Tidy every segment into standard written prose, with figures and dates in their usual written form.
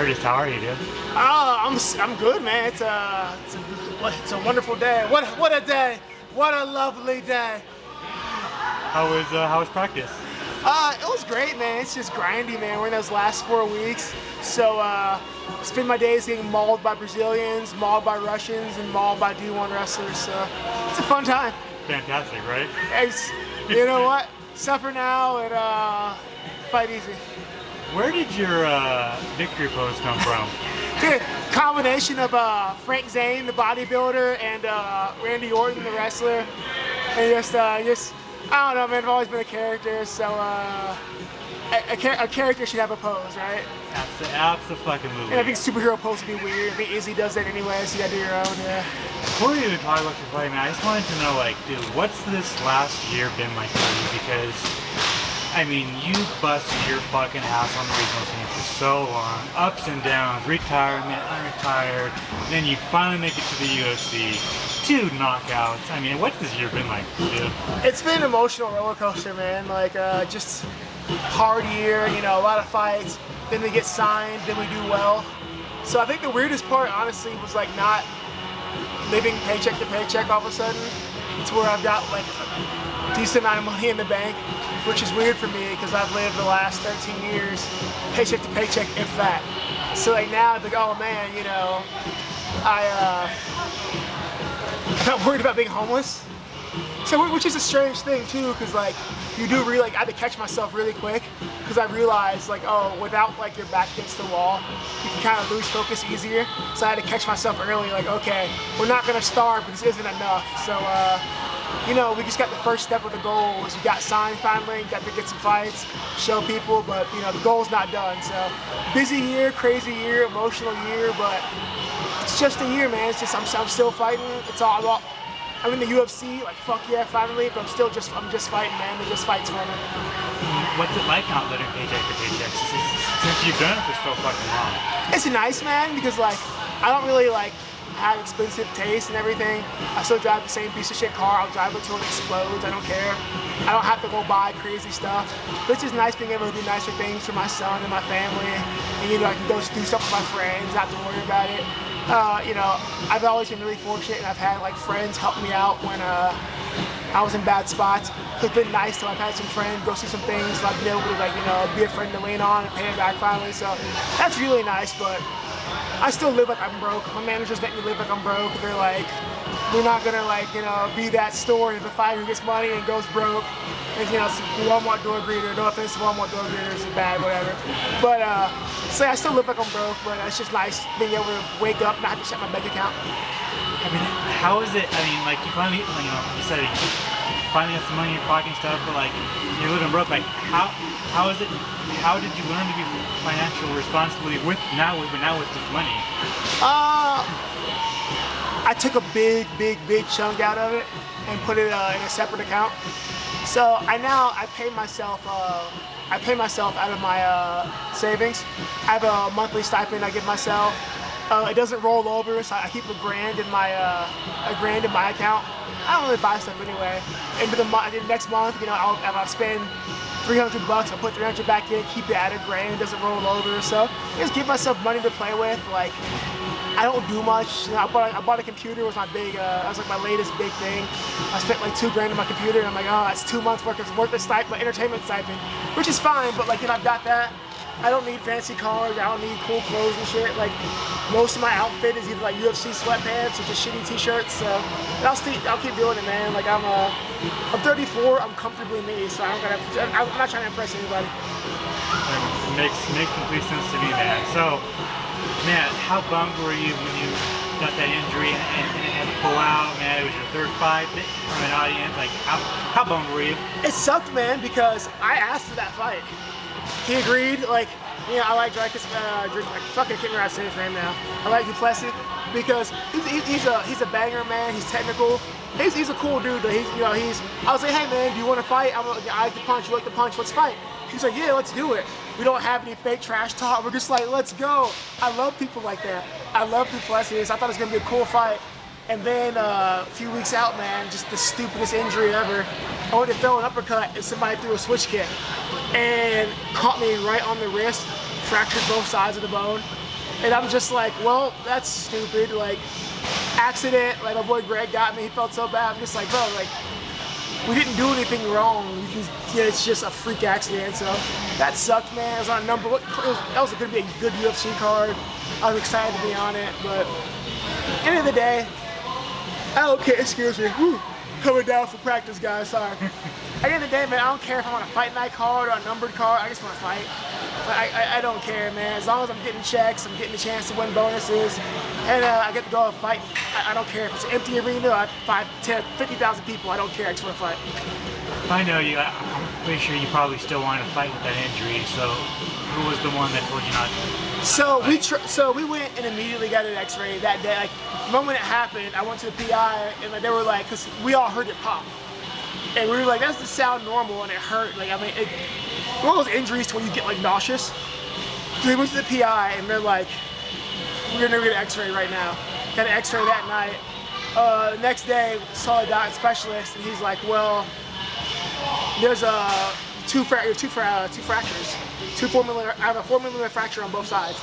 Curtis, how are you, dude? I'm good, man. It's a wonderful day. What a day! What a lovely day. How was practice? It was great, man. It's just grindy, man. We're in those last 4 weeks, so spend my days getting mauled by Brazilians, mauled by Russians, and mauled by D1 wrestlers. So it's a fun time. Fantastic, right? You know what? Suffer now and fight easy. Where did your victory pose come from? Dude, combination of Frank Zane, the bodybuilder, and Randy Orton, the wrestler, and just I don't know, man. I've always been a character, so a character should have a pose, right? Absolutely. And I think superhero pose would be weird. I think Izzy does that anyway, so you gotta do your own, yeah. Before we even talk about your fight, man, I just wanted to know, like, dude, what's this last year been like for you? Because, I mean, you busted your fucking ass on the regional team for so long. Ups and downs, retirement, unretired, then you finally make it to the UFC. 2 knockouts. I mean, what's this year been like for you? It's been an emotional roller coaster, man. Like, just hard year, you know, a lot of fights. Then we get signed, then we do well. So I think the weirdest part, honestly, was like not living paycheck to paycheck all of a sudden. It's where I've got like a decent amount of money in the bank, which is weird for me because I've lived the last 13 years paycheck to paycheck, if that. So like now, I'm like, oh man, you know, I'm not worried about being homeless. So, which is a strange thing too, because like you do really like I had to catch myself really quick because I realized like, oh, without like your back against the wall, you can kind of lose focus easier. So I had to catch myself early, like, okay, we're not gonna starve, but this isn't enough. So you know, we just got the first step of the goal. Was we got signed finally, got to get some fights, show people, but you know the goal's not done. So busy year, crazy year, emotional year, but it's just a year, man. It's just I'm still fighting. It's all about. I'm in the UFC, like fuck yeah, finally. But I'm just fighting, man. It just fights for me. What's it like not living paycheck to paycheck since you've done it for so fucking long? It's nice, man, because like I don't really like have expensive taste and everything. I still drive the same piece of shit car. I'll drive it till it explodes. I don't care. I don't have to go buy crazy stuff. But it's just nice being able to do nicer things for my son and my family. And you know, I can go do stuff with my friends, not to worry about it. You know, I've always been really fortunate, and I've had like friends help me out when I was in bad spots. It's been nice to I've had some friends go see some things, so I've been able to like, you know, be a friend to lean on and pay it back finally. So that's really nice, but I still live like I'm broke. My managers make me live like I'm broke. They're like, we're not gonna like, you know, be that store if a fighter gets money and goes broke. And, you know, it's Walmart door greeter. No offense to Walmart door greeters, it's bad, whatever. But so I still live like I'm broke, but it's just nice being able to wake up and not have to check my bank account. I mean, how is it? I mean, like you finally, you know, you said you finally have some money in your pocket and stuff, but like you're living broke. Like how is it? How did you learn to be financially responsible with this money? I took a big chunk out of it and put it in a separate account. So I pay myself out of my savings. I have a monthly stipend I give myself. It doesn't roll over, so I keep a grand in my account. I don't really buy stuff anyway. And the next month, you know, I'll spend $300. I'll put 300 back in, keep it at a grand. It doesn't roll over. So I just give myself money to play with. Like, I don't do much. You know, I bought a computer. Was my big. That was like my latest big thing. I spent like $2 grand on my computer, and I'm like, oh, that's 2 months worth of stipend, entertainment stipend, which is fine. But like, you know, I've got that. I don't need fancy cars. I don't need cool clothes and shit. Like, most of my outfit is either like UFC sweatpants or just shitty t-shirts. So I'll keep doing it, man. Like I'm 34. I'm comfortably me, so I'm not trying to impress anybody. Makes complete sense to me, man. So, man, how bummed were you when you got that injury and it had to pull out? Man, it was your third fight from an audience. Like, how bummed were you? It sucked, man, because I asked for that fight. He agreed. Like, you know, I like Dracus. I fucking can't remember how to say his name now. I like Duplessis because he's a banger, man. He's technical. He's a cool dude. I was like, hey man, do you want to fight? I like to punch. You like to punch? Let's fight. He's like, yeah, let's do it. We don't have any fake trash talk. We're just like, let's go. I love people like that. I love Duplessis. I thought it was gonna be a cool fight. And then a few weeks out, man, just the stupidest injury ever. I went to throw an uppercut and somebody threw a switch kick and caught me right on the wrist, fractured both sides of the bone. And I'm just like, well, that's stupid. Like, accident. Like, my boy Greg got me. He felt so bad. I'm just like, bro, like, we didn't do anything wrong. It's just a freak accident. So that sucked, man. It was on a number. That was going to be a good UFC card. I was excited to be on it, but end of the day, okay, excuse me. Whew. Coming down for practice, guys. Sorry. At the end of the day, man, I don't care if I'm on a fight night card or a numbered card. I just want to fight. I don't care, man. As long as I'm getting checks, I'm getting a chance to win bonuses, and I get to go and fight. I don't care if it's an empty arena or 5, 10, 50,000 people. I don't care. I just want to fight. I know you. I'm pretty sure you probably still wanted to fight with that injury. So, who was the one that told you not to? So we went and immediately got an X-ray that day. Like, the moment it happened, I went to the PI, and like, they were like, because we all heard it pop. And we were like, that doesn't sound normal, and it hurt. Like, I mean, one of those injuries to where you get like nauseous. So we went to the PI, and they're like, we're gonna get an X-ray right now. Got an X-ray that night. The next day, saw a doctor specialist, and he's like, well, there's two fractures. I have a 4 mm fracture on both sides.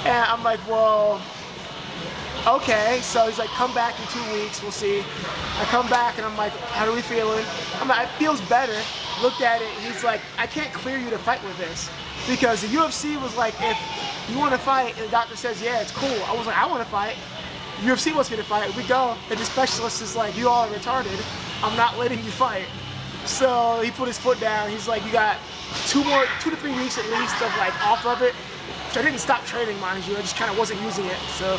And I'm like, well, okay. So he's like, come back in 2 weeks, we'll see. I come back and I'm like, how are we feeling? I'm like, it feels better. Looked at it, he's like, I can't clear you to fight with this. Because the UFC was like, if you want to fight, and the doctor says, yeah, it's cool. I was like, I want to fight. The UFC wants me to fight. We go, and the specialist is like, you all are retarded. I'm not letting you fight. So he put his foot down. He's like, you got 2 to 3 weeks at least of like off of it. Which I didn't stop training, mind you. I just kind of wasn't using it. So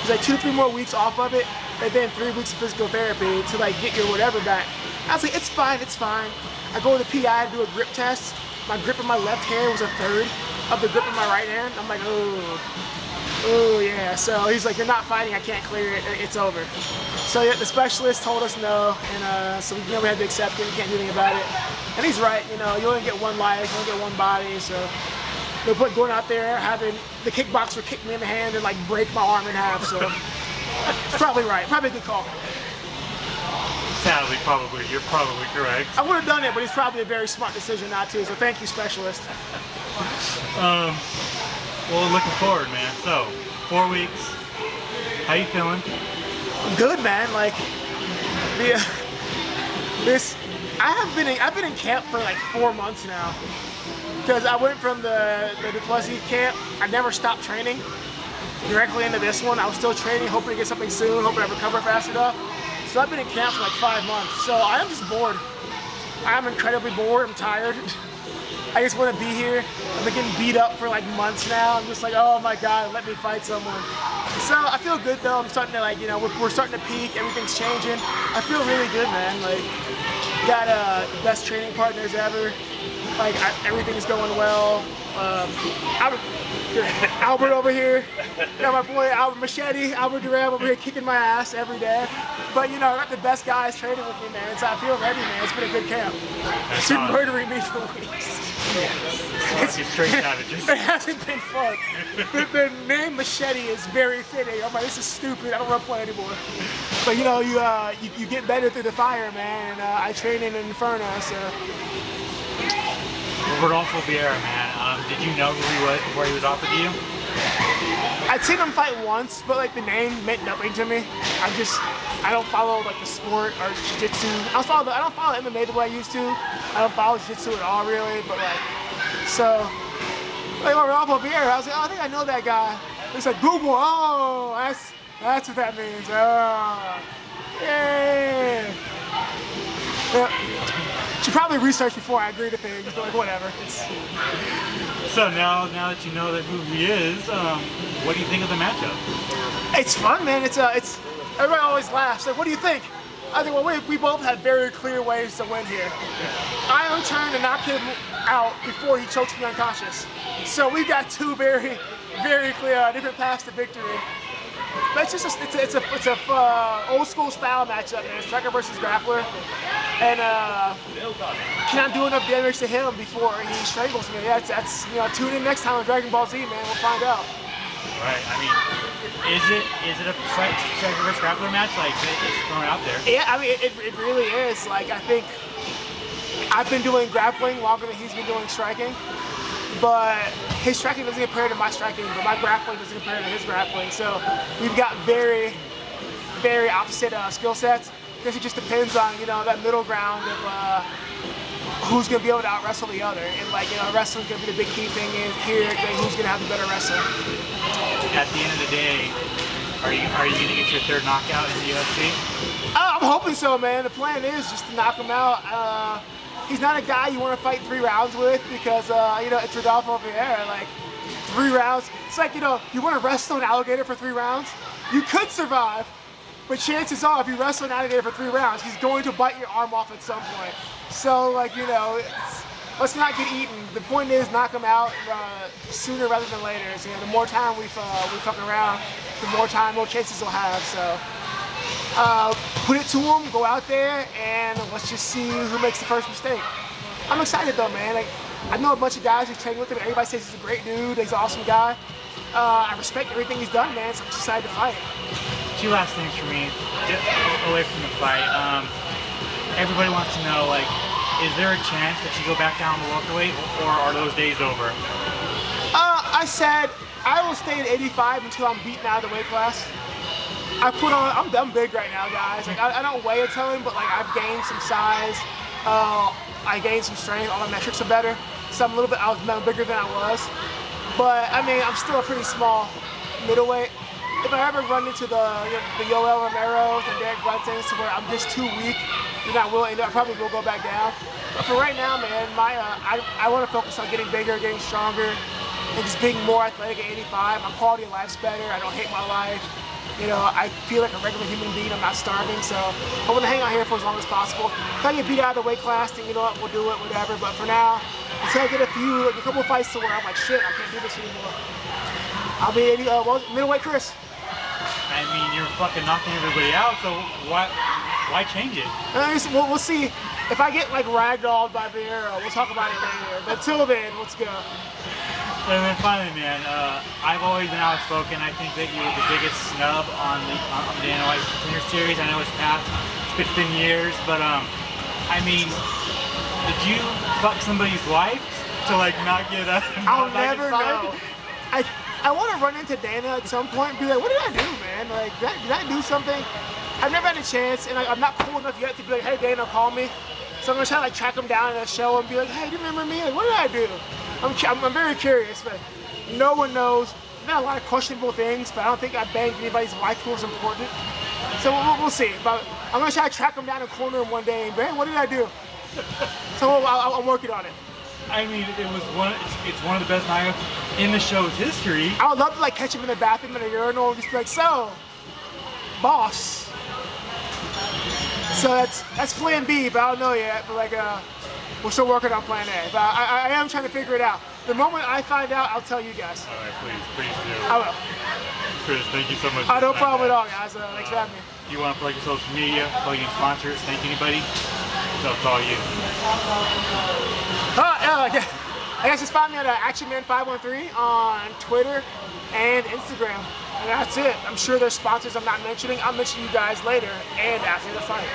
he's like 2 to 3 more weeks off of it, and then 3 weeks of physical therapy to like get your whatever back. I was like, it's fine, it's fine. I go to the PI to do a grip test. My grip in my left hand was a third of the grip in my right hand. I'm like, oh yeah. So he's like, you're not fighting. I can't clear it. It's over. So yeah, the specialist told us no, and so we had to accept it. We can't do anything about it. And he's right. You know, you only get one life, you only get one body. So no point going out there having the kickboxer kick me in the hand and like break my arm in half. So it's probably right. Probably a good call. Sadly, you're probably correct. I would have done it, but it's probably a very smart decision not to. So thank you, specialist. Well, looking forward, man. So 4 weeks. How you feeling? I'm good, man. Like I've been in camp for like 4 months now. Because I went from the Duplessis camp. I never stopped training. Directly into this one, I was still training, hoping to get something soon, hoping I recover fast enough. So I've been in camp for like 5 months. So I am just bored. I'm incredibly bored. I'm tired. I just want to be here. I've been getting beat up for like months now. I'm just like, oh my God, let me fight someone. So I feel good though. I'm starting to like, you know, we're starting to peak. Everything's changing. I feel really good, man. Like, got the best training partners ever. Like, everything's going well. Albert over here. Got my boy Albert Durham over here kicking my ass every day. But you know, I got the best guys training with me, man. So I feel ready, man. It's been a good camp. It's been murdering me for weeks. It's straight savages. It hasn't been fun. The name Machete is very fitting. I'm like, this is stupid. I don't want to play anymore. But you know, you get better through the fire, man. And I train in an Inferno, so. Rodolfo Vieira, man. Did you know who he was before he was offered to you? I'd seen him fight once, but like the name meant nothing to me. I don't follow like the sport or jiu-jitsu. I don't follow MMA the way I used to. I don't follow jiu-jitsu at all, really. But like, so like Rodolfo Vieira, I was like, oh, I think I know that guy. It's like Google. Oh, that's what that means. Oh, yeah. Should probably research before I agree to things, but like whatever. So now that you know who he is, what do you think of the matchup? It's fun, man. It's everybody always laughs. Like, what do you think? I think, well, we both had very clear ways to win here. I am trying to knock him out before he chokes me unconscious. So we've got 2 very, very clear different paths to victory. But it's just it's a old school style matchup, man. Striker versus grappler, and cannot do enough damage to him before he strangles me. That's you know, tune in next time on Dragon Ball Z, man. We'll find out. Right. I mean, is it a striker versus grappler match? Like, it's thrown out there. Yeah. I mean, it really is. Like, I think I've been doing grappling longer than he's been doing striking. but his striking doesn't compare to my striking, but my grappling doesn't compare to his grappling. So we've got very, very opposite skill sets. I guess it just depends on, you know, that middle ground of who's going to be able to out-wrestle the other. And, like, you know, wrestling's going to be the big key thing in here, like, who's going to have the better wrestling. At the end of the day, are you going to get your third knockout in the UFC? I'm hoping so, man. The plan is just to knock him out. He's not a guy you want to fight 3 rounds with because, you know, it's Rodolfo Vieira. Like, 3 rounds. It's like, you know, you want to wrestle an alligator for 3 rounds? You could survive, but chances are if you wrestle an alligator for 3 rounds, he's going to bite your arm off at some point. So, like, you know, let's not get eaten. The point is knock him out sooner rather than later. So, you know, the more time we fuck around, the more chances we'll have. So, put it to him, go out there, and let's just see who makes the first mistake. I'm excited though, man. Like, I know a bunch of guys who train with him. Everybody says he's a great dude. He's an awesome guy. I respect everything he's done, man. So I'm just excited to fight. 2 last things for me, just away from the fight. Everybody wants to know, like, is there a chance that you go back down to welterweight, or are those days over? I said I will stay at 85 until I'm beaten out of the weight class. I'm big right now, guys. Like, I don't weigh a ton, but like I've gained some size. I gained some strength. All my metrics are better. So I'm bigger than I was. But I mean, I'm still a pretty small middleweight. If I ever run into the Yoel Romero's and Derek Brunsons to where I'm just too weak, then I probably will go back down. But for right now, man, I want to focus on getting bigger, getting stronger, and just being more athletic at 85. My quality of life's better. I don't hate my life. You know, I feel like a regular human being. I'm not starving, so I want to hang out here for as long as possible. If I get beat out of the weight class, then you know what, we'll do it, whatever. But for now, until I get a couple fights to where I'm like, shit, I can't do this anymore, I'll be middleweight Chris. I mean, you're fucking knocking everybody out, so why change it? We'll see. If I get like ragdolled by Vieira, we'll talk about it later. But till then, let's go. And then finally, man, I've always been outspoken. I think that you were the biggest snub on the Dana White Contender Series. I know it's past, it's been years, but I mean, did you fuck somebody's wife to like not get a? I'll never know. I want to run into Dana at some point and be like, what did I do, man? Like, did I do something? I've never had a chance, and I'm not cool enough yet to be like, hey, Dana, call me. So I'm gonna try to like track him down in a show and be like, hey, do you remember me? Like, what did I do? I'm very curious, but no one knows. There's been a lot of questionable things, but I don't think I banged anybody's wife who was important. So we'll see. But I'm gonna try to track him down and corner him one day and be like, hey, what did I do? So I'm working on it. I mean, it's one of the best knockouts in the show's history. I would love to like catch him in the bathroom in a urinal and just be like, so, boss. So that's plan B, but I don't know yet. But like, we're still working on plan A. But I am trying to figure it out. The moment I find out, I'll tell you guys. All right, please do. I will. Chris, thank you so much. No problem at all, guys. Thanks for having me. You want to plug your social media, plug any sponsors, thank anybody? So it's all you. I guess just find me at ActionMan513 on Twitter and Instagram. And that's it. I'm sure there's sponsors I'm not mentioning. I'll mention you guys later and after the fight.